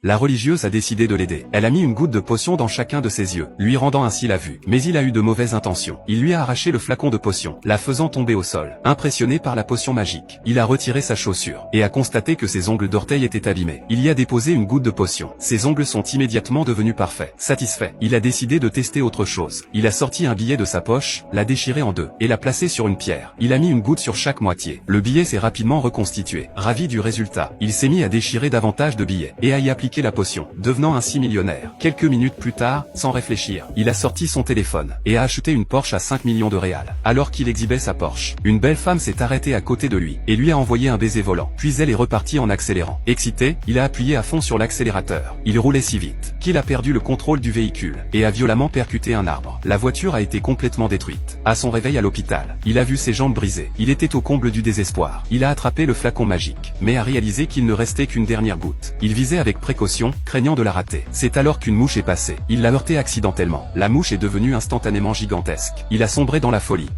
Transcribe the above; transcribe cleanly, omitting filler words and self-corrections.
La religieuse a décidé de l'aider. Elle a mis une goutte de potion dans chacun de ses yeux, lui rendant ainsi la vue. Mais il a eu de mauvaises intentions. Il lui a arraché le flacon de potion, la faisant tomber au sol. Impressionné par la potion magique, il a retiré sa chaussure, et a constaté que ses ongles d'orteil étaient abîmés. Il y a déposé une goutte de potion. Ses ongles sont immédiatement devenus parfaits. Satisfait, il a décidé de tester autre chose. Il a sorti un billet de sa poche, l'a déchiré en deux, et l'a placé sur une pierre. Il a mis une goutte sur chaque moitié. Le billet s'est rapidement reconstitué. Ravi du résultat, il s'est mis à déchirer davantage de billets, et à y appliquer la potion, devenant ainsi millionnaire. Quelques minutes plus tard, sans réfléchir, il a sorti son téléphone, et a acheté une Porsche à 5 millions de réals. Alors qu'il exhibait sa Porsche, une belle femme s'est arrêtée à côté de lui, et lui a envoyé un baiser volant. Puis elle est repartie en accélérant. Excité, il a appuyé à fond sur l'accélérateur. Il roulait si vite, qu'il a perdu le contrôle du véhicule, et a violemment percuté un arbre. La voiture a été complètement détruite. À son réveil à l'hôpital, il a vu ses jambes brisées. Il était au comble du désespoir. Il a attrapé le flacon magique, mais a réalisé qu'il ne restait qu'une dernière goutte. Il visait avec précaution, craignant de la rater. C'est alors qu'une mouche est passée. Il l'a heurtée accidentellement. La mouche est devenue instantanément gigantesque. Il a sombré dans la folie.